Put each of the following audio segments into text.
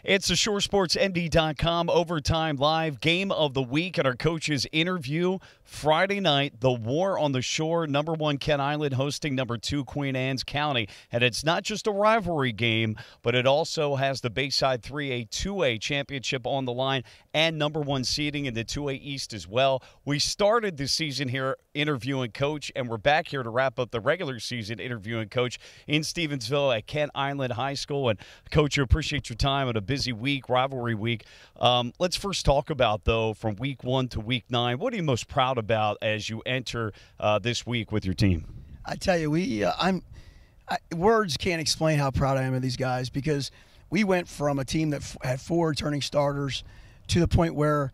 It's the ShoreSportsND.com Overtime Live Game of the Week and our coaches interview. Friday night, the War on the Shore, number 1 Kent Island hosting number 2 Queen Anne's County. And it's not just a rivalry game, but it also has the Bayside 3A 2A championship on the line and number 1 seeding in the 2A East as well. We started the season here interviewing Coach, and we're back here to wrap up the regular season interviewing Coach in Stevensville at Kent Island High School. And Coach, I appreciate your time on a busy week, rivalry week. Let's first talk about, though, from week 1 to week 9, what are you most proud about as you enter this week with your team? I tell you, words can't explain how proud I am of these guys, because we went from a team that had 4 returning starters to the point where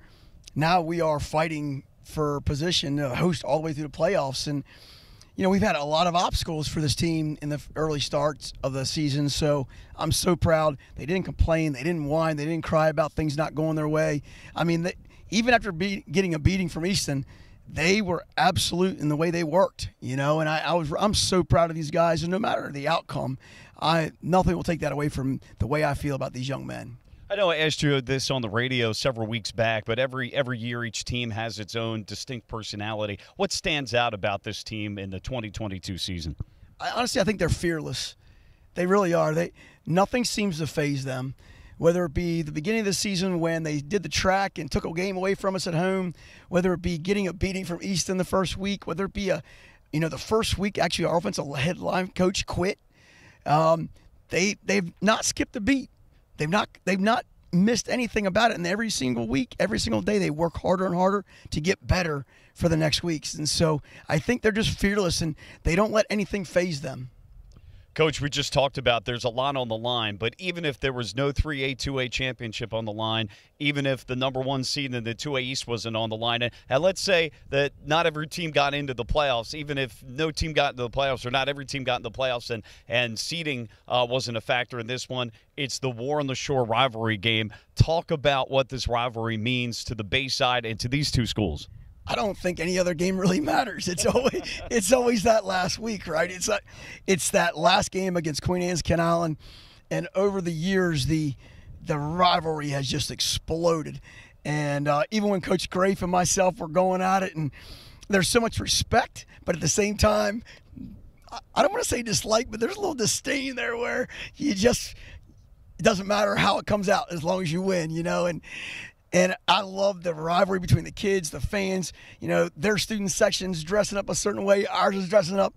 now we are fighting for position to host all the way through the playoffs. And you know, we've had a lot of obstacles for this team in the early starts of the season, so I'm so proud. They didn't complain, they didn't whine, they didn't cry about things not going their way. I mean, even after getting a beating from Easton, they were absolute in the way they worked, you know, and I'm so proud of these guys, and no matter the outcome, nothing will take that away from the way I feel about these young men. I know I asked you this on the radio several weeks back, but every year each team has its own distinct personality. What stands out about this team in the 2022 season? Honestly, I think they're fearless. They really are. Nothing seems to faze them, whether it be the beginning of the season when they did the track and took a game away from us at home, whether it be getting a beating from Easton the first week, whether it be the first week actually our offensive headline coach quit. They've not skipped a beat. They've not missed anything about it, and every single week, every single day, they work harder and harder to get better for the next weeks. And so I think they're just fearless, and they don't let anything faze them. Coach, we just talked about there's a lot on the line, but even if there was no 3A, 2A championship on the line, even if the number 1 seed in the 2A East wasn't on the line, and let's say that not every team got into the playoffs, even if no team got into the playoffs or not every team got into the playoffs and seeding wasn't a factor in this one, it's the War on the Shore rivalry game. Talk about what this rivalry means to the Bayside and to these two schools. I don't think any other game really matters. It's always that last week, right? It's that last game against Queen Anne's Kent Island, and over the years the rivalry has just exploded. And even when Coach Grafe and myself were going at it, and there's so much respect, but at the same time, I don't want to say dislike, but there's a little disdain there where it doesn't matter how it comes out as long as you win, you know. And I love the rivalry between the kids, the fans. You know, their student section's dressing up a certain way, ours is dressing up,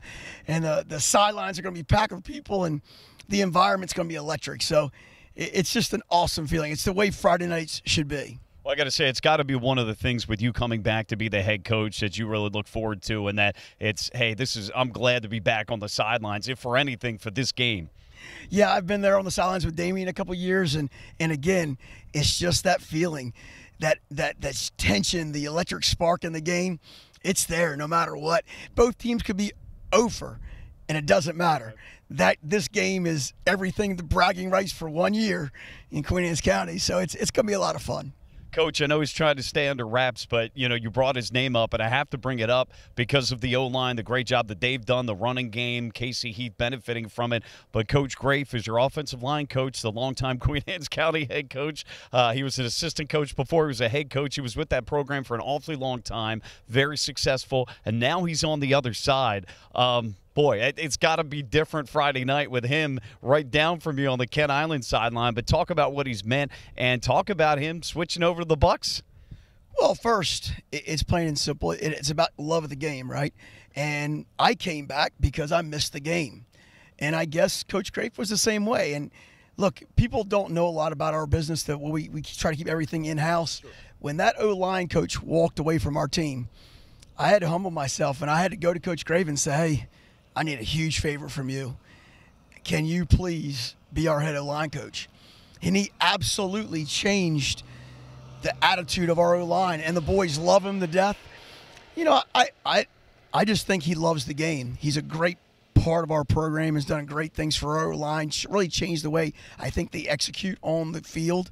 and the sidelines are going to be packed with people, and the environment's going to be electric. So it's just an awesome feeling. It's the way Friday nights should be. Well, I got to say, it's got to be one of the things with you coming back to be the head coach that you really look forward to, and that it's, hey, I'm glad to be back on the sidelines, if for anything, for this game. Yeah, I've been there on the sidelines with Damien a couple years, and again, it's just that feeling, that tension, the electric spark in the game. It's there no matter what. Both teams could be over, and it doesn't matter. That this game is everything, the bragging rights for 1 year in Queen Anne's County, so it's going to be a lot of fun. Coach, I know he's trying to stay under wraps, but, you know, you brought his name up, and I have to bring it up because of the O-line, the great job that they've done, the running game, Casey Heath benefiting from it. But Coach Grafe is your offensive line coach, the longtime Queen Anne's County head coach. He was an assistant coach before he was a head coach. He was with that program for an awfully long time, very successful, and now he's on the other side. Boy, it's got to be different Friday night with him right down from you on the Kent Island sideline. But talk about what he's meant, and talk about him switching over to the Bucs. Well, first, it's plain and simple. It's about love of the game, right? And I came back because I missed the game. And I guess Coach Grafe was the same way. And, look, people don't know a lot about our business, that we try to keep everything in-house. Sure. When that O-line coach walked away from our team, I had to humble myself, and I had to go to Coach Grafe and say, hey, I need a huge favor from you. Can you please be our head O-line coach? And he absolutely changed the attitude of our O-line, and the boys love him to death. You know, I just think he loves the game. He's a great part of our program, has done great things for our O-line, really changed the way I think they execute on the field.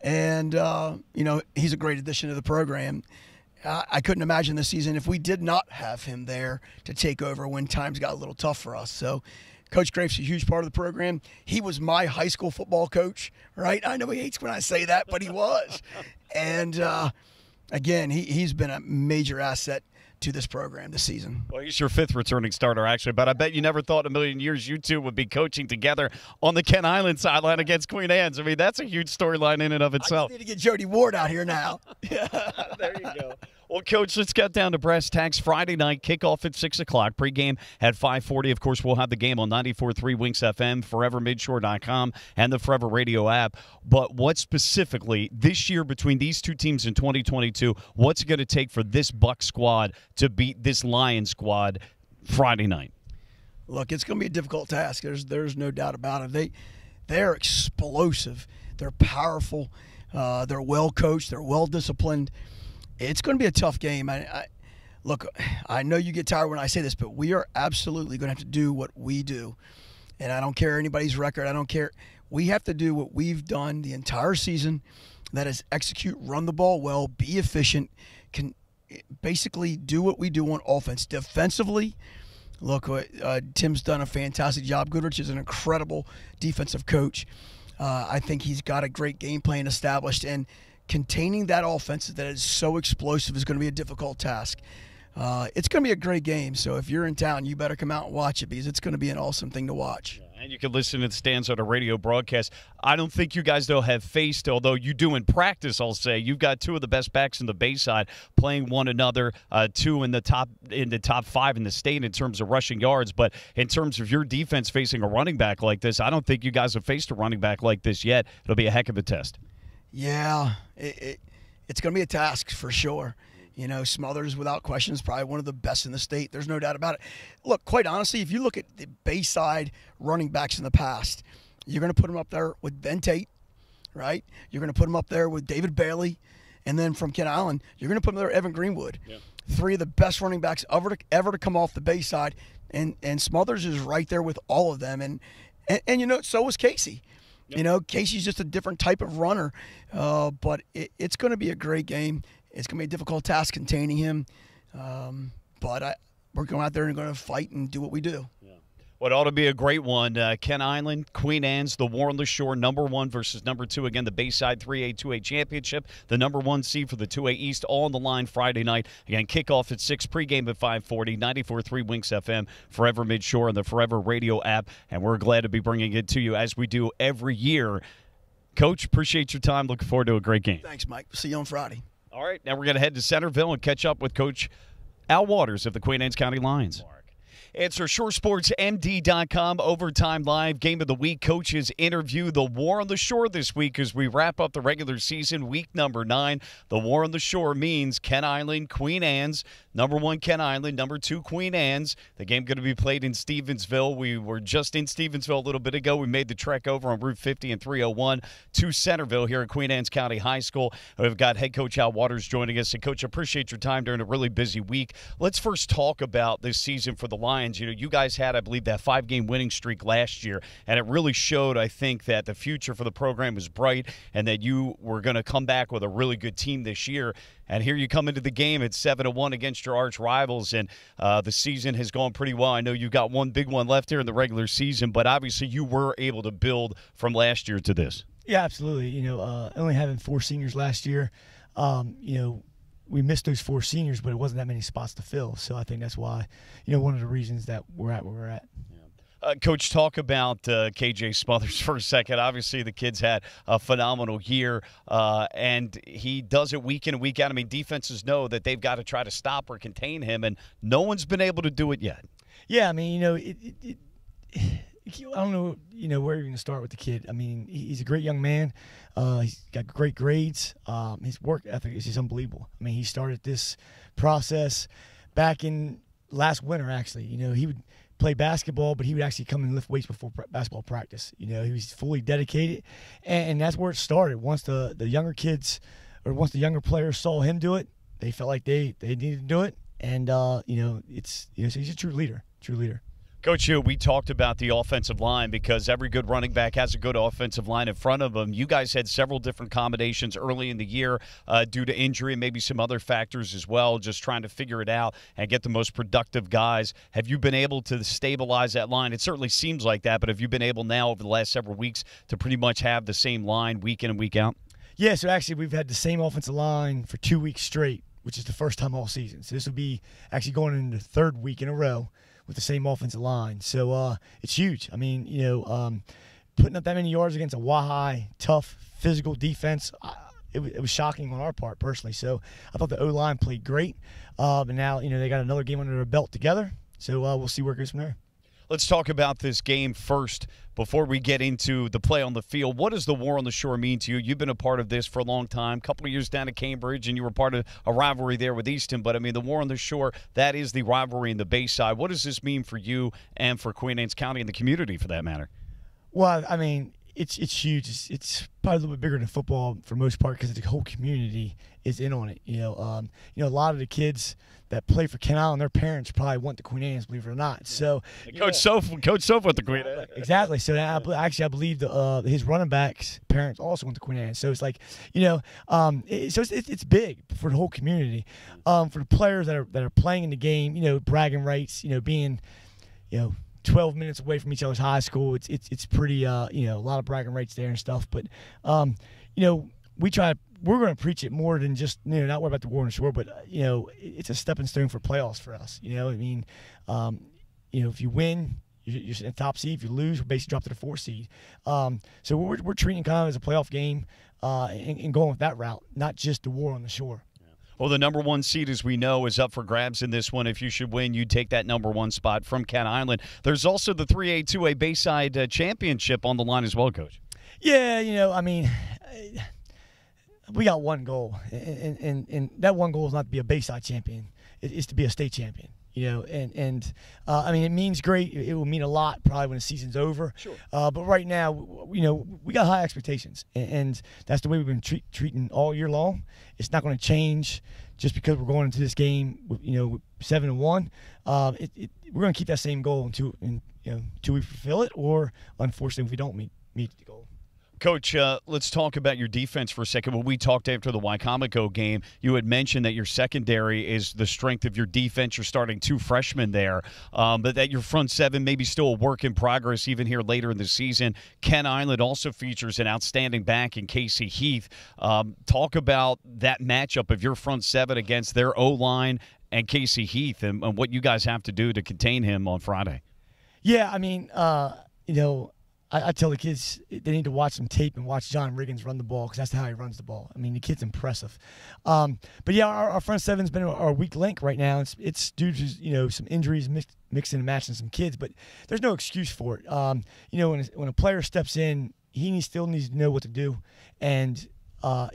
And, you know, he's a great addition to the program. I couldn't imagine this season if we did not have him there to take over when times got a little tough for us. So Coach Graves is a huge part of the program. He was my high school football coach, right? I know he hates when I say that, but he was. And, again, he's been a major asset to this program this season. Well, he's your 5th returning starter, actually, but I bet you never thought in a million years you two would be coaching together on the Kent Island sideline against Queen Anne's. I mean, that's a huge storyline in and of itself. I just need to get Jody Ward out here now. There you go. Well, Coach, let's get down to brass tacks. Friday night, kickoff at 6 o'clock. Pregame at 5:40. Of course, we'll have the game on 94.3 Winx FM, ForeverMidshore.com, and the Forever Radio app. But what specifically, this year between these two teams in 2022, what's it going to take for this Buck squad to beat this Lion squad Friday night? Look, it's going to be a difficult task. There's no doubt about it. They're explosive. They're powerful. They're well coached. They're well disciplined. It's going to be a tough game. Look, I know you get tired when I say this, but we are absolutely going to have to do what we do. And I don't care anybody's record. I don't care. We have to do what we've done the entire season. That is execute, run the ball well, be efficient, can basically do what we do on offense. Defensively, look, Tim's done a fantastic job. Goodrich is an incredible defensive coach. I think he's got a great game plan established, and containing that offense that is so explosive is going to be a difficult task. It's going to be a great game, so if you're in town, you better come out and watch it because it's going to be an awesome thing to watch. And you can listen to the stands on a radio broadcast. I don't think you guys, though, have faced, although you do in practice, I'll say. You've got two of the best backs in the Bayside playing one another, two in the top 5 in the state in terms of rushing yards. But in terms of your defense facing a running back like this, I don't think you guys have faced a running back like this yet. It'll be a heck of a test. Yeah, it's going to be a task for sure. You know, Smothers, without question, is probably one of the best in the state. There's no doubt about it. Look, quite honestly, if you look at the Bayside running backs in the past, you're going to put them up there with Ben Tate, right? You're going to put them up there with David Bailey. And then from Kent Island, you're going to put them there Evan Greenwood. Yeah. 3 of the best running backs ever to come off the Bayside. And Smothers is right there with all of them. And you know, so was Casey. Yep. You know, Casey's just a different type of runner. But it's going to be a great game. It's going to be a difficult task containing him. But we're going out there and going to fight and do what we do. Yeah. What ought to be a great one. Kent Island, Queen Anne's, the War on the Shore, #1 versus #2. Again, the Bayside 3A, 2A championship. The #1 seed for the 2A East, all on the line Friday night. Again, kickoff at 6, pregame at 5:40, 94.3 Winx FM, Forever Midshore, and the Forever Radio app. And we're glad to be bringing it to you as we do every year. Coach, appreciate your time. Looking forward to a great game. Thanks, Mike. See you on Friday. All right, now we're going to head to Centerville and catch up with Coach Al Waters of the Queen Anne's County Lions. Answer ShoreSportsMD.com. Overtime Live. Game of the Week. Coaches interview. The War on the Shore this week as we wrap up the regular season, week number 9. The War on the Shore means Kent Island, Queen Anne's. #1 Kent Island, #2 Queen Anne's. The game going to be played in Stevensville. We were just in Stevensville a little bit ago. We made the trek over on Route 50 and 301 to Centerville here at Queen Anne's County High School. We've got head coach Al Waters joining us. And, Coach, appreciate your time during a really busy week. Let's first talk about this season for the Lions. You know, you guys had, I believe, that 5-game winning streak last year, and it really showed, I think, that the future for the program was bright and that you were going to come back with a really good team this year. And here you come into the game at 7-1 against your arch rivals, and the season has gone pretty well. I know you've got one big one left here in the regular season, but obviously you were able to build from last year to this. Yeah, absolutely. You know, only having 4 seniors last year, you know, we missed those 4 seniors, but it wasn't that many spots to fill. So I think that's why, you know, one of the reasons that we're at where we're at. Coach, talk about KJ Smothers for a second. Obviously, the kid's had a phenomenal year, and he does it week in and week out. I mean, defenses know that they've got to try to stop or contain him, and no one's been able to do it yet. Yeah, I mean, you know, I don't know, you know, where you're going to start with the kid. I mean, he's a great young man. He's got great grades. His work ethic is just unbelievable. I mean, he started this process back in last winter, actually. You know, he would play basketball, but he would actually come and lift weights before basketball practice. You know, he was fully dedicated, and that's where it started. Once the younger kids, or once the younger players saw him do it, they felt like they needed to do it, and you know, so he's a true leader. Coach, we talked about the offensive line because every good running back has a good offensive line in front of them. You guys had several different combinations early in the year due to injury and maybe some other factors as well, just trying to figure it out and get the most productive guys. Have you been able to stabilize that line? It certainly seems like that, but have you been able now over the last several weeks to pretty much have the same line week in and week out? Yeah, so actually we've had the same offensive line for 2 weeks straight, which is the first time all season. So this will be actually going into the third week in a row with the same offensive line. So it's huge. I mean, putting up that many yards against a Wahai, tough, physical defense, it was shocking on our part personally. So I thought the O-line played great. But now, they got another game under their belt together. So we'll see where it goes from there. Let's talk about this game first before we get into the play on the field. What does the War on the Shore mean to you? You've been a part of this for a long time, a couple of years down at Cambridge, and you were part of a rivalry there with Easton. But, I mean, the War on the Shore, that is the rivalry in the Bayside. What does this mean for you and for Queen Anne's County and the community for that matter? Well, I mean, it's huge. It's probably a little bit bigger than football for the most part because the whole community is in on it. A lot of the kids that play for Kent Island, their parents probably want the Queen Anne's, believe it or not. So Coach Soph with the Queen Anne's. Exactly. So I believe his running backs' parents also want the Queen Anne's. So it's like, it's big for the whole community. For the players that are playing in the game, bragging rights, being, 12 minutes away from each other's high school. It's pretty, a lot of bragging rights there and stuff. But, we're going to preach it more than just, not worry about the War on the Shore, but, it's a stepping stone for playoffs for us. If you win, you're sitting at top seed. If you lose, we're basically dropped to the 4th seed. So we're treating it kind of as a playoff game and going with that route, not just the War on the Shore. Well, the number 1 seed, as we know, is up for grabs in this one. If you should win, you take that number 1 spot from Kent Island. There's also the 3A, 2A Bayside Championship on the line as well, Coach. Yeah, we got one goal, and that one goal is not to be a Bayside champion. It's to be a state champion. It means great. It will mean a lot probably when the season's over. Sure. But right now, we got high expectations, and that's the way we've been treating all year long. It's not going to change just because we're going into this game with 7-1. We're going to keep that same goal until we fulfill it, or unfortunately, if we don't meet the goal. Coach, let's talk about your defense for a second. When we talked after the Wicomico game, you had mentioned that your secondary is the strength of your defense. You're starting 2 freshmen there, but that your front 7 may be still a work in progress even here later in the season. Kent Island also features an outstanding back in Casey Heath. Talk about that matchup of your front 7 against their O-line and Casey Heath and what you guys have to do to contain him on Friday. Yeah, I tell the kids they need to watch some tape and watch John Riggins run the ball because that's how he runs the ball. The kid's impressive. But yeah, our front 7's been our weak link right now. It's due to some injuries mixing and matching some kids, but there's no excuse for it. When a player steps in, he still needs to know what to do, and I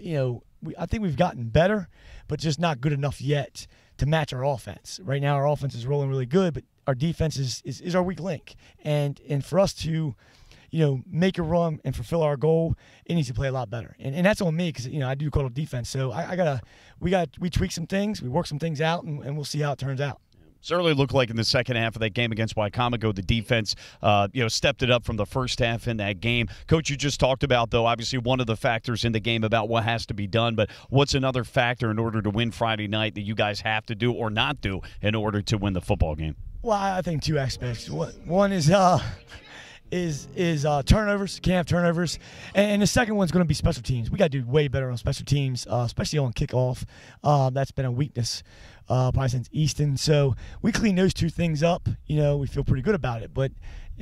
think we've gotten better, but just not good enough yet to match our offense. Right now, our offense is rolling really good, but our defense is our weak link, and for us to make a run and fulfill our goal, it needs to play a lot better. And that's on me because, I do call it defense. So we tweak some things, we work some things out, and we'll see how it turns out. Certainly looked like in the second half of that game against Wicomico, the defense, stepped it up from the first half in that game. Coach, you just talked about, though, obviously one of the factors in the game about what has to be done, but what's another factor in order to win Friday night that you guys have to do or not do in order to win the football game? Well, I think 2 aspects. One is turnovers. Can't have turnovers, and the second one's going to be special teams. We got to do way better on special teams, especially on kickoff. That's been a weakness probably since Easton. So we clean those 2 things up. We feel pretty good about it, but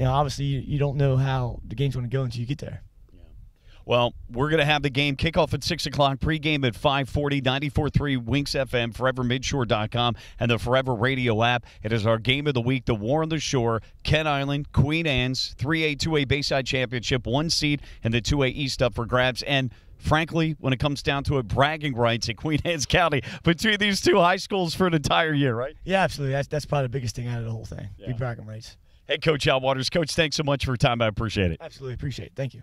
obviously you don't know how the game's going to go until you get there. Well, we're going to have the game kickoff at 6 o'clock, pregame at 5:40, 94.3 Winks FM, ForeverMidshore.com, and the Forever Radio app. It is our game of the week, the War on the Shore, Kent Island, Queen Anne's, 3A, 2A Bayside Championship, 1 seed, and the 2A East up for grabs. And frankly, when it comes down to it, bragging rights at Queen Anne's County between these 2 high schools for an entire year, right? Yeah, absolutely. That's probably the biggest thing out of the whole thing. Yeah. Big bragging rights. Hey, Coach Al Waters. Coach, thanks so much for your time. I appreciate it. Absolutely appreciate it. Thank you.